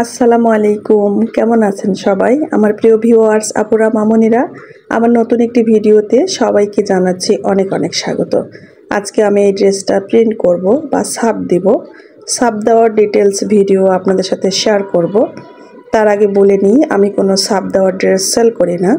আসসালামু আলাইকুম, কেমন আছেন সবাই? আমার প্রিয় ভিউয়ার্স আপুরা মামুনিরা, আমার নতুন একটি ভিডিওতে সবাইকে জানাচ্ছি অনেক অনেক স্বাগত। আজকে আমি এই ড্রেসটা প্রিন্ট করব বা ছাপ দিব। ছাপ দেওয়ার ডিটেলস ভিডিও আপনাদের সাথে শেয়ার করব। তার আগে বলে নিই, আমি কোনো ছাপ দেওয়ার ড্রেস সেল করি না।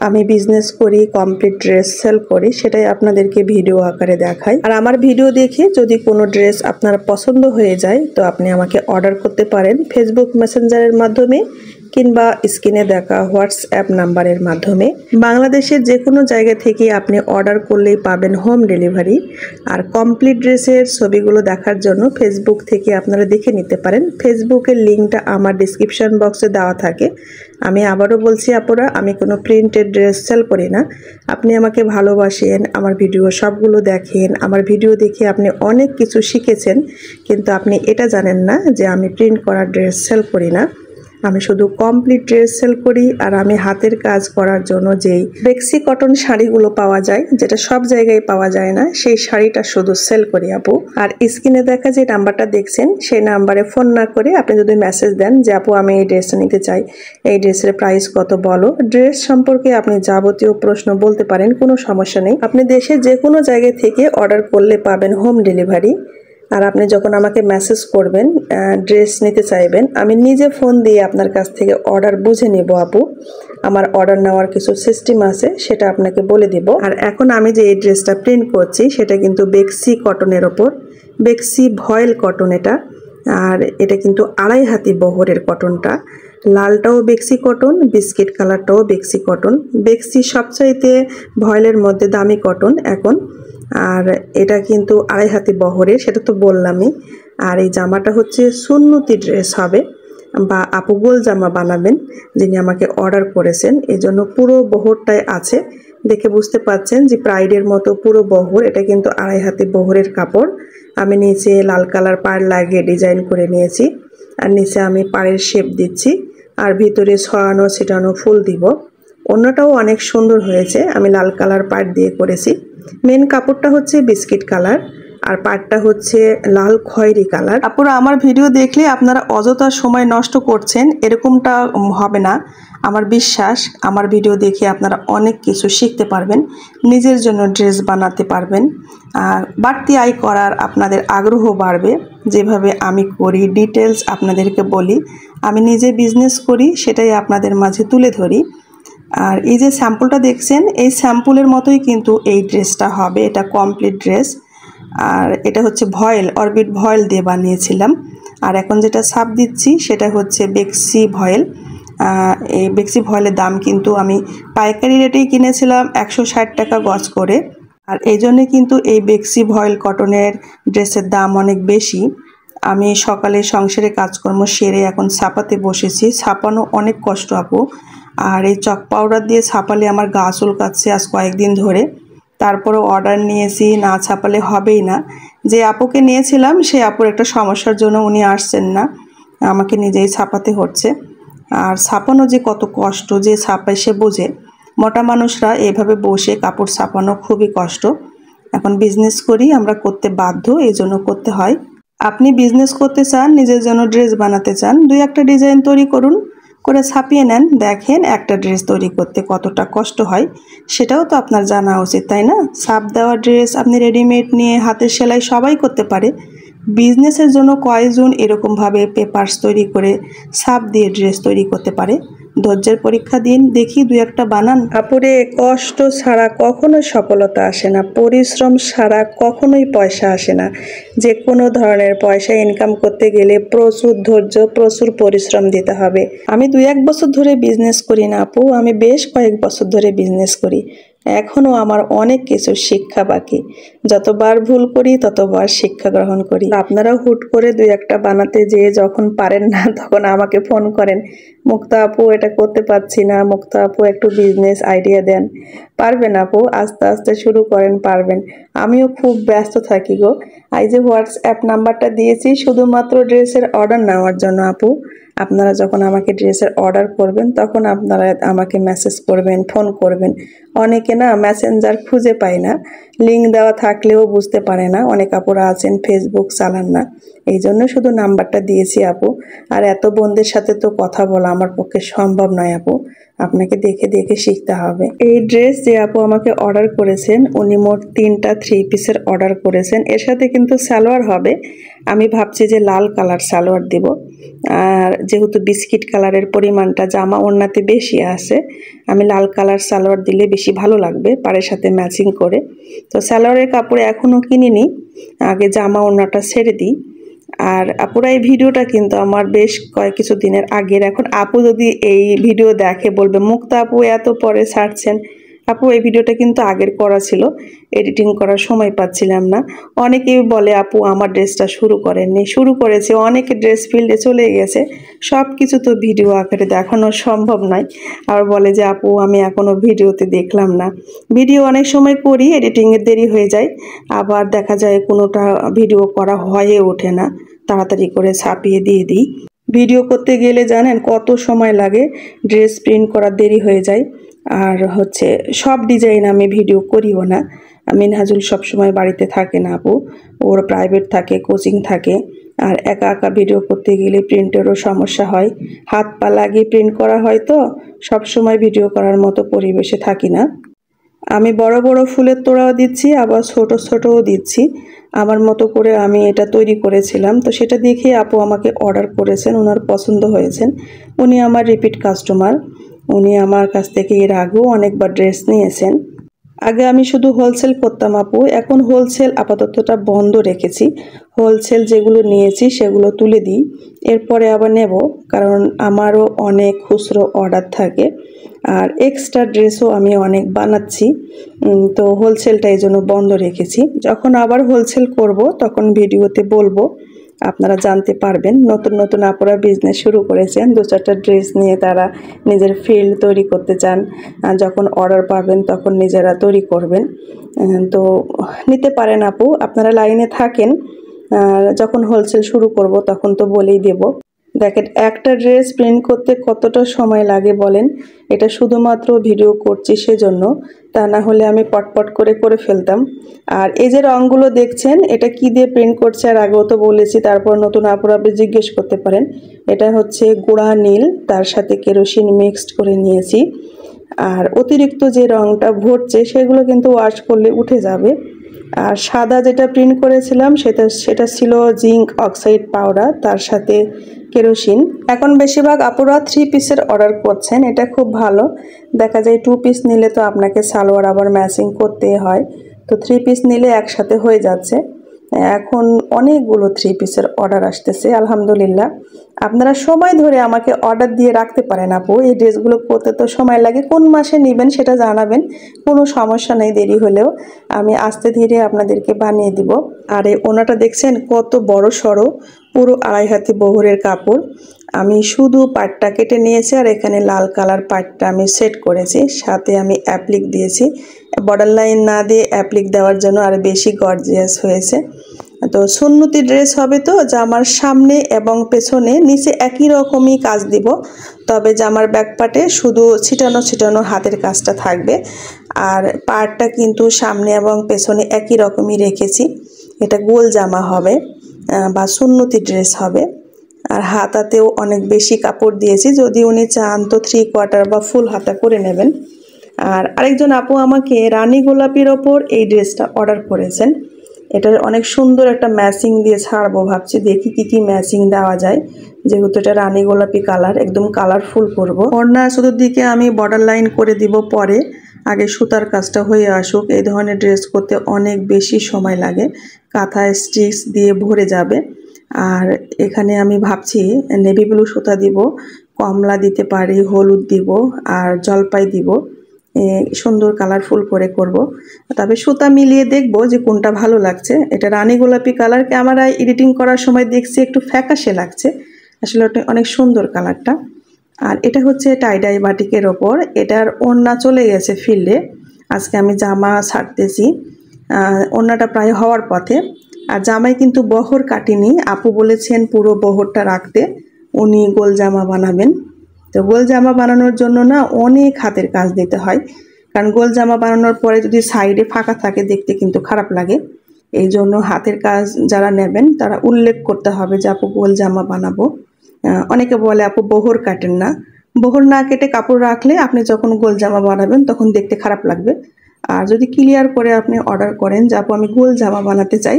আমি বিজনেস করি, কমপ্লিট ড্রেস সেল করি, সেটাই আপনাদেরকে ভিডিও আকারে দেখাই। আর আমার ভিডিও দেখে যদি কোনো ড্রেস আপনার পছন্দ হয়ে যায় তো আপনি আমাকে অর্ডার করতে পারেন ফেসবুক মেসেঞ্জারের মাধ্যমে কিংবা স্ক্রিনে দেখা হোয়াটসঅ্যাপ নাম্বারের মাধ্যমে। বাংলাদেশের যে কোনো জায়গা থেকে আপনি অর্ডার করলেই পাবেন হোম ডেলিভারি। আর কমপ্লিট ড্রেসের ছবিগুলো দেখার জন্য ফেসবুক থেকে আপনারা দেখে নিতে পারেন। ফেসবুকের লিঙ্কটা আমার ডিসক্রিপশন বক্সে দেওয়া থাকে। আমি আবারও বলছি আপুরা, আমি কোনো প্রিন্টেড ড্রেস সেল করি না। আপনি আমাকে ভালোবাসেন, আমার ভিডিও সবগুলো দেখেন, আমার ভিডিও দেখে আপনি অনেক কিছু শিখেছেন, কিন্তু আপনি এটা জানেন না যে আমি প্রিন্ট করা ড্রেস সেল করি না। আমি শুধু কমপ্লিট ড্রেস সেল করি। আর আমি হাতের কাজ করার জন্য যেই বেক্সি কটন শাড়িগুলো পাওয়া যায়, যেটা সব জায়গায় পাওয়া যায় না, সেই শাড়িটা শুধু সেল করি আপু। আর স্ক্রিনে দেখা যে নাম্বারটা দেখছেন, সেই নাম্বারে ফোন না করে আপনি যদি মেসেজ দেন যে আপু আমি এই ড্রেসটা নিতে চাই, এই ড্রেসের প্রাইস কত বলো, ড্রেস সম্পর্কে আপনি যাবতীয় প্রশ্ন বলতে পারেন, কোনো সমস্যা নেই। আপনি দেশের যে কোনো জায়গা থেকে অর্ডার করলে পাবেন হোম ডেলিভারি। আর আপনি যখন আমাকে মেসেজ করবেন ড্রেস নিতে চাইবেন, আমি নিজে ফোন দিয়ে আপনার কাছ থেকে অর্ডার বুঝে নেব আপু। আমার অর্ডার নেওয়ার কিছু সিস্টেম আছে, সেটা আপনাকে বলে দিব। আর এখন আমি যে এই ড্রেসটা প্রিন্ট করছি সেটা কিন্তু বেক্সি কটনের ওপর, বেক্সি ভয়েল কটন এটা। আর এটা কিন্তু 2.5 হাতি বহরের কটনটা। লালটাও বেক্সি কটন, বিস্কিট কালারটাও বেক্সি কটন। বেক্সি সবচাইতে ভয়েলের মধ্যে দামি কটন এখন। আর এটা কিন্তু 2.5 হাতি বহরের, সেটা তো বললামই। আর এই জামাটা হচ্ছে সুন্নতি ড্রেস হবে বা আপু গোল জামা বানাবেন যিনি আমাকে অর্ডার করেছেন, এই জন্য পুরো বহরটাই আছে। দেখে বুঝতে পাচ্ছেন যে প্রাইডের মতো পুরো বহর। এটা কিন্তু 2.5 হাতি বহরের কাপড়। আমি নিচে লাল কালার পাড় লাগিয়ে ডিজাইন করে নিয়েছি। আর নিচে আমি পাড়ের শেপ দিচ্ছি, আর ভিতরে ছড়ানো ছিটানো ফুল দিব। অন্যটাও অনেক সুন্দর হয়েছে, আমি লাল কালার পাড় দিয়ে করেছি। মেন কাপড়টা হচ্ছে বিস্কিট কালার আর পাড়টা হচ্ছে লাল খয়েরি কালার। আপুরা আমার ভিডিও দেখলে আপনারা অযথা সময় নষ্ট করছেন এরকমটা হবে না। আমার বিশ্বাস, আমার ভিডিও দেখে আপনারা অনেক কিছু শিখতে পারবেন, নিজের জন্য ড্রেস বানাতে পারবেন। আর বাড়তি আয় করার আপনাদের আগ্রহ বাড়বে। যেভাবে আমি করি ডিটেলস আপনাদেরকে বলি, আমি নিজে বিজনেস করি, সেটাই আপনাদের মাঝে তুলে ধরি। আর এই যে স্যাম্পলটা দেখছেন, এই স্যাম্পলের মতোই কিন্তু এই ড্রেসটা হবে। এটা কমপ্লিট ড্রেস। আর এটা হচ্ছে ভয়েল, অরবিট ভয়েল দিয়ে বানিয়েছিলাম। আর এখন যেটা ছাপ দিচ্ছি সেটা হচ্ছে বেক্সি ভয়েল। এই বেক্সি ভয়েলের দাম কিন্তু আমি পাইকারি রেটেই কিনেছিলাম 160 টাকা গজ করে। আর এই জন্যে কিন্তু এই বেক্সি ভয়েল কটনের ড্রেসের দাম অনেক বেশি। আমি সকালে সংসারে কাজকর্ম সেরে এখন ছাপাতে বসেছি। ছাপানো অনেক কষ্ট আপু। আর এই চক পাউডার দিয়ে ছাপালে আমার গা চুলকাচ্ছে আজ কয়েকদিন ধরে। তারপরেও অর্ডার নিয়েছি, না ছাপালে হবেই না। যে আপুকে নিয়েছিলাম সেই আপুর একটা সমস্যার জন্য উনি আসছেন না, আমাকে নিজেই ছাপাতে হচ্ছে। আর ছাপানো যে কত কষ্ট, যে ছাপায় সে বোঝে। মোটা মানুষরা এভাবে বসে কাপড় ছাপানো খুবই কষ্ট। এখন বিজনেস করি, আমরা করতে বাধ্য, এই জন্য করতে হয়। আপনি বিজনেস করতে চান, নিজের জন্য ড্রেস বানাতে চান, 2-1টা ডিজাইন তৈরি করুন, করে ছাপিয়ে নেন, দেখেন একটা ড্রেস তৈরি করতে কতটা কষ্ট হয়, সেটাও তো আপনার জানা উচিত, তাই না? ছাপ দেওয়া ড্রেস আপনি রেডিমেড নিয়ে হাতের সেলাই সবাই করতে পারে। বিজনেসের জন্য কয়জন এরকমভাবে পেপারস তৈরি করে ছাপ দিয়ে ড্রেস তৈরি করতে পারে? ধৈর্যের পরীক্ষা দিন, দেখি 2-1টা বানান। আপুরে, কষ্ট ছাড়া কখনোই সফলতা আসে না, পরিশ্রম ছাড়া কখনোই পয়সা আসে না। যে কোনো ধরনের পয়সা ইনকাম করতে গেলে প্রচুর ধৈর্য, প্রচুর পরিশ্রম দিতে হবে। আমি 2-1 বছর ধরে বিজনেস করি না আপু, আমি বেশ কয়েক বছর ধরে বিজনেস করি। এখনও আমার অনেক কিছু শিক্ষা বাকি। যতবার ভুল করি ততবার শিক্ষা গ্রহণ করি। আপনারাও হুট করে 2-1টা বানাতে যেয়ে যখন পারেন না তখন আমাকে ফোন করেন, মুক্তা আপু এটা করতে পারছি না, মুক্তা আপু একটু বিজনেস আইডিয়া দেন। পারবেন আপু, আস্তে আস্তে শুরু করেন, পারবেন। আমিও খুব ব্যস্ত থাকি গো। এই যে হোয়াটসঅ্যাপ নাম্বারটা দিয়েছি শুধুমাত্র ড্রেসের অর্ডার নেওয়ার জন্য আপু। আপনারা যখন আমাকে ড্রেসের অর্ডার করবেন তখন আপনারা আমাকে মেসেজ করবেন, ফোন করবেন। অনেকে না মেসেঞ্জার খুঁজে পায় না, লিঙ্ক দেওয়া থাকলেও বুঝতে পারে না। অনেক আপুরা আছেন ফেসবুক চালান না, এই জন্য শুধু নাম্বারটা দিয়েছি আপু। আর এত বোনদের সাথে তো কথা বলা আমার পক্ষে সম্ভব নয় আপু, আপনাকে দেখে দেখে শিখতে হবে। এই ড্রেস যে আপু আমাকে অর্ডার করেছেন উনি মোট 3টা 3 পিসের অর্ডার করেছেন, এর সাথে কিন্তু সালোয়ার হবে। আমি ভাবছি যে লাল কালার সালোয়ার দিব, আর যেহেতু বিস্কিট কালারের পরিমাণটা জামা ওড়নাতে বেশি আছে, আমি লাল কালার সালোয়ার দিলে বেশি ভালো লাগবে পাড়ের সাথে ম্যাচিং করে। তো সালোয়ারের কাপড় এখনও কিনিনি, আগে জামা ওড়নাটা ছেড়ে দিই। আর আপুরা এই ভিডিওটা কিন্তু আমার বেশ কিছু দিনের আগের। এখন আপু যদি এই ভিডিও দেখে বলবে মুক্তা আপু এত পরে ছাড়ছেন। আপু এই ভিডিওটা কিন্তু আগের করা ছিল, এডিটিং করার সময় পাচ্ছিলাম না। অনেকেই বলে আপু আমার ড্রেসটা শুরু করেননি। শুরু করেছে, অনেকে ড্রেস ফিল্ডে চলে গেছে, সব কিছু তো ভিডিও আকারে দেখানো সম্ভব নয়। আর বলে যে আপু আমি এখনও ভিডিওতে দেখলাম না। ভিডিও অনেক সময় করি, এডিটিংয়ের দেরি হয়ে যায়, আবার দেখা যায় কোনোটা ভিডিও করা হয়ে ওঠে না, তাড়াতাড়ি করে ছাপিয়ে দিয়ে দিই। ভিডিও করতে গেলে জানেন কত সময় লাগে, ড্রেস প্রিন্ট করার দেরি হয়ে যায়। আর হচ্ছে সব ডিজাইন আমি ভিডিও করিও না। মিনহাজুল সবসময় বাড়িতে থাকে না আপু, ওর প্রাইভেট থাকে, কোচিং থাকে। আর একা একা ভিডিও করতে গেলে প্রিন্টেরও সমস্যা হয়, হাত পা লাগিয়ে প্রিন্ট করা হয়, তো সবসময় ভিডিও করার মতো পরিবেশে থাকি না। আমি বড় বড় ফুলের তোড়াও দিচ্ছি, আবার ছোট ছোটও দিচ্ছি। আমার মতো করে আমি এটা তৈরি করেছিলাম, তো সেটা দেখে আপু আমাকে অর্ডার করেছেন, ওনার পছন্দ হয়েছেন। উনি আমার রিপিট কাস্টমার, উনি আমার কাছ থেকে এর আগেও অনেকবার ড্রেস নিয়েছেন। আগে আমি শুধু হোলসেল করতাম আপু, এখন হোলসেল আপাততটা বন্ধ রেখেছি। হোলসেল যেগুলো নিয়েছি সেগুলো তুলে দিই, এরপরে আবার নেব, কারণ আমারও অনেক খুচরো অর্ডার থাকে। আর এক্সট্রা ড্রেসও আমি অনেক বানাচ্ছি, তো হোলসেলটা এই জন্য বন্ধ রেখেছি। যখন আবার হোলসেল করব তখন ভিডিওতে বলবো, আপনারা জানতে পারবেন। নতুন নতুন আপুরা বিজনেস শুরু করেছেন, 2-4টা ড্রেস নিয়ে তারা নিজের ফিল্ড তৈরি করতে চান। যখন অর্ডার পাবেন তখন নিজেরা তৈরি করবেন, তো নিতে পারেন আপু, আপনারা লাইনে থাকেন। যখন হোলসেল শুরু করব তখন তো বলেই দেব। দেখেন একটা ড্রেস প্রিন্ট করতে কতটা সময় লাগে বলেন, এটা শুধুমাত্র ভিডিও করছি সেজন্য, তা না হলে আমি পটপট করে করে ফেলতাম। আর এই যে রঙগুলো দেখছেন এটা কি দিয়ে প্রিন্ট করছে আর আগেও তো বলেছি, তারপর নতুন আপুরা জিজ্ঞেস করতে পারেন। এটা হচ্ছে গুঁড়া নীল, তার সাথে কেরোসিন মিক্সড করে নিয়েছি। আর অতিরিক্ত যে রঙটা ভরছে সেগুলো কিন্তু ওয়াশ করলে উঠে যাবে। আর সাদা যেটা প্রিন্ট করেছিলাম সেটা ছিল জিঙ্ক অক্সাইড পাউডার, তার সাথে কেরোসিন। এখন বেশিরভাগ আপুরা 3 পিসের অর্ডার করছেন, এটা খুব ভালো। দেখা যায় 2 পিস নিলে তো আপনাকে সালোয়ার আবার ম্যাচিং করতে হয়, তো 3 পিস নিলে একসাথে হয়ে যাচ্ছে। এখন অনেকগুলো 3 পিসের অর্ডার আসতেছে আলহামদুলিল্লাহ। আপনারা সময় ধরে আমাকে অর্ডার দিয়ে রাখতে পারেন আপু, এই ড্রেসগুলো করতে তো সময় লাগে। কোন মাসে নেবেন সেটা জানাবেন, কোনো সমস্যা নেই, দেরি হলেও আমি আস্তে ধীরে আপনাদেরকে বানিয়ে দিব। আর এই ওনাটা দেখছেন কত বড় সড়ো, পুরো 2.5 হাতি বহরের কাপড়। আমি শুধু পাটটা কেটে নিয়েছি, আর এখানে লাল কালার পাটটা আমি সেট করেছি, সাথে আমি অ্যাপ্লিক দিয়েছি। বর্ডার লাইন না দিয়ে অ্যাপ্লিক দেওয়ার জন্য আর বেশি গর্জিয়াস হয়েছে। তো সুন্নতি ড্রেস হবে, তো জামার সামনে এবং পেছনে নিচে একই রকমই কাজ দিব, তবে জামার ব্যাক পার্টে শুধু ছিটানো ছিটানো হাতের কাজটা থাকবে। আর পাড়টা কিন্তু সামনে এবং পেছনে একই রকমই রেখেছি। এটা গোল জামা হবে বা সুন্নতি ড্রেস হবে। আর হাতাতেও অনেক বেশি কাপড় দিয়েছি, যদি উনি চান তো 3/4 বা ফুল হাতা করে নেবেন। আর আরেকজন আপু আমাকে রানী গোলাপির ওপর এই ড্রেসটা অর্ডার করেছেন। এটা অনেক সুন্দর একটা ম্যাচিং দিয়ে ছাড়বো ভাবছি, দেখি কি কি ম্যাচিং দেওয়া যায়। যেহেতু এটা রানী গোলাপি কালার, একদম কালারফুল করবো। ওড়না চতুর্দিকে আমি বর্ডার লাইন করে দিব পরে, আগে সুতার কাজটা হয়ে আসুক। এই ধরনের ড্রেস করতে অনেক বেশি সময় লাগে, কাঁথা স্টিচ দিয়ে ভরে যাবে। আর এখানে আমি ভাবছি নেভি ব্লু সুতা দিব, কমলা দিতে পারি, হলুদ দিব, আর জলপাই দিব। সুন্দর কালারফুল করে করব, তবে সুতা মিলিয়ে দেখব যে কোনটা ভালো লাগছে। এটা রানী গোলাপি কালার, ক্যামেরায় এডিটিং করার সময় দেখছি একটু ফ্যাকাশে লাগছে, আসলে ওটা অনেক সুন্দর কালারটা। আর এটা হচ্ছে টাইডাই বাটিকের ওপর, এটার ওড়না চলে গেছে ফিল্ডে, আজকে আমি জামা ছাড়তেছি। ওড়নাটা প্রায় হওয়ার পথে। আর জামাই কিন্তু বহর কাটিনি, আপু বলেছেন পুরো বহরটা রাখতে, উনি গোল জামা বানাবেন। তো গোল জামা বানানোর জন্য না অনেক হাতের কাজ দিতে হয়, কারণ গোল জামা বানানোর পরে যদি সাইডে ফাঁকা থাকে দেখতে কিন্তু খারাপ লাগে। এই জন্য হাতের কাজ যারা নেবেন তারা উল্লেখ করতে হবে যে আপু গোল জামা বানাবো। অনেকে বলে আপু বহর কাটেন না। বহর না কেটে কাপড় রাখলে আপনি যখন গোল জামা বানাবেন তখন দেখতে খারাপ লাগবে। আর যদি ক্লিয়ার করে আপনি অর্ডার করেন যে আপু আমি গোল জামা বানাতে চাই,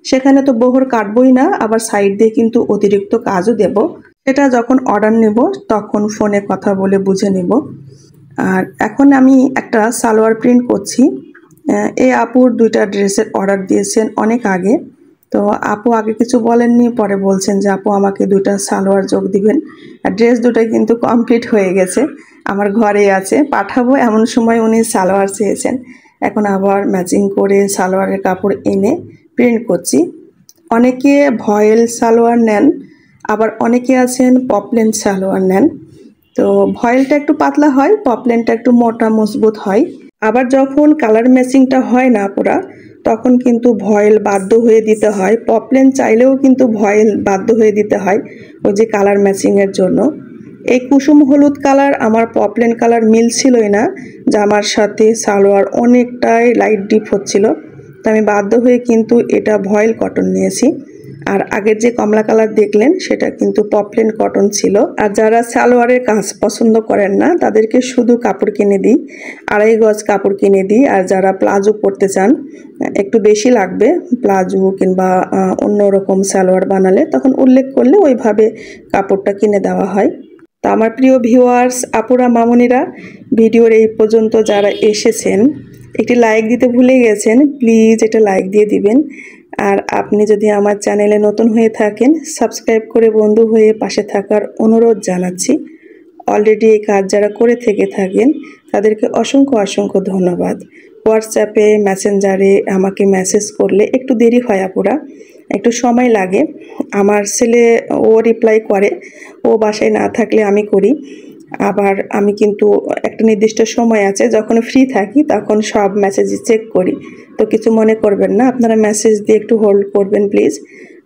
সেখানে তো বহর কাটবই না, আবার সাইড দিয়ে কিন্তু অতিরিক্ত কাজও দেব। সেটা যখন অর্ডার নেব তখন ফোনে কথা বলে বুঝে নেব। আর এখন আমি একটা সালোয়ার প্রিন্ট করছি। এই আপুর 2টা ড্রেসের অর্ডার দিয়েছেন অনেক আগে। তো আপু আগে কিছু বলেননি, পরে বলছেন যে আপু আমাকে 2টা সালোয়ার যোগ দিবেন। আর ড্রেস 2টাই কিন্তু কমপ্লিট হয়ে গেছে, আমার ঘরে আছে, পাঠাবো এমন সময় উনি সালোয়ার চেয়েছেন। এখন আবার ম্যাচিং করে সালোয়ারের কাপড় এনে প্রিন্ট করছি। অনেকে ভয়েল সালোয়ার নেন, আবার অনেকে আছেন পপলেন সালোয়ার নেন। তো ভয়েলটা একটু পাতলা হয়, পপলেনটা একটু মোটা মজবুত হয়। আবার যখন কালার ম্যাচিংটা হয় না পুরা, তখন কিন্তু ভয়েল বাধ্য হয়ে দিতে হয়। পপলেন চাইলেও কিন্তু ভয়েল বাধ্য হয়ে দিতে হয় ওই যে কালার ম্যাচিংয়ের জন্য। এই কুসুম হলুদ কালার আমার পপলেন কালার মিলছিলই না, জামার সাথে সালোয়ার অনেকটাই লাইট ডিপ হচ্ছিল। তো আমি বাধ্য হয়ে কিন্তু এটা ভয়েল কটন নিয়েছি। আর আগের যে কমলা কালার দেখলেন সেটা কিন্তু পপলেন কটন ছিল। আর যারা সালোয়ারের কাজ পছন্দ করেন না তাদেরকে শুধু কাপড় কিনে দিই, 2.5 গজ কাপড় কিনে দিই। আর যারা প্লাজো পরতে চান, একটু বেশি লাগবে প্লাজো কিংবা অন্য রকম সালোয়ার বানালে, তখন উল্লেখ করলে ওইভাবে কাপড়টা কিনে দেওয়া হয়। তো আমার প্রিয় ভিউয়ার্স আপুরা মামুনিরা, ভিডিওর এই পর্যন্ত যারা এসেছেন একটি লাইক দিতে ভুলে গেছেন, প্লিজ এটা লাইক দিয়ে দিবেন। আর আপনি যদি আমার চ্যানেলে নতুন হয়ে থাকেন, সাবস্ক্রাইব করে বন্ধু হয়ে পাশে থাকার অনুরোধ জানাচ্ছি। অলরেডি এই কাজ যারা করে থেকে থাকেন তাদেরকে অসংখ্য অসংখ্য ধন্যবাদ। হোয়াটসঅ্যাপে মেসেঞ্জারে আমাকে মেসেজ করলে একটু দেরি হয় আপুরা, একটু সময় লাগে। আমার ছেলে ও রিপ্লাই করে, ও বাসায় না থাকলে আমি করি। আবার আমি কিন্তু একটা নির্দিষ্ট সময় আছে যখন ফ্রি থাকি তখন সব মেসেজ চেক করি। তো কিছু মনে করবেন না, আপনারা মেসেজ দিয়ে একটু হোল্ড করবেন প্লিজ।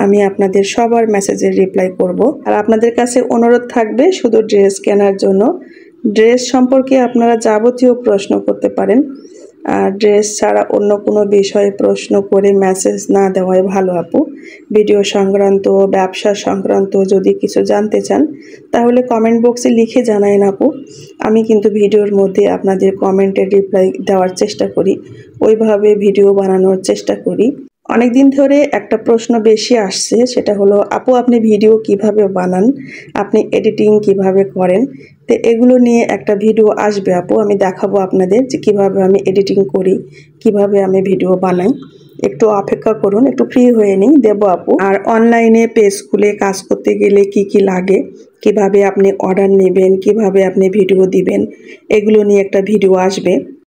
আমি আপনাদের সবার মেসেজের রিপ্লাই করব। আর আপনাদের কাছে অনুরোধ থাকবে শুধু ড্রেস কেনার জন্য। ড্রেস সম্পর্কে আপনারা যাবতীয় প্রশ্ন করতে পারেন, আর ড্রেস ছাড়া অন্য কোনো বিষয়ে প্রশ্ন করে মেসেজ না দেওয়াই ভালো আপু। ভিডিও সংক্রান্ত, ব্যবসা সংক্রান্ত যদি কিছু জানতে চান তাহলে কমেন্ট বক্সে লিখে জানায়েন আপু। আমি কিন্তু ভিডিওর মধ্যে আপনাদের কমেন্টের রিপ্লাই দেওয়ার চেষ্টা করি, ওইভাবে ভিডিও বানানোর চেষ্টা করি। অনেক দিন ধরে একটা প্রশ্ন বেশি আসছে, সেটা হলো আপু আপনি ভিডিও কিভাবে বানান, আপনি এডিটিং কিভাবে করেন। তো এগুলো নিয়ে একটা ভিডিও আসবে আপু, আমি দেখাবো আপনাদের যে কিভাবে আমি এডিটিং করি, কিভাবে আমি ভিডিও বানাই। একটু অপেক্ষা করুন, একটু ফ্রি হয়ে নিই, দেবো আপু। আর অনলাইনে পেজ খুলে কাজ করতে গেলে কি কি লাগে, কিভাবে আপনি অর্ডার নেবেন, কিভাবে আপনি ভিডিও দিবেন, এগুলো নিয়ে একটা ভিডিও আসবে।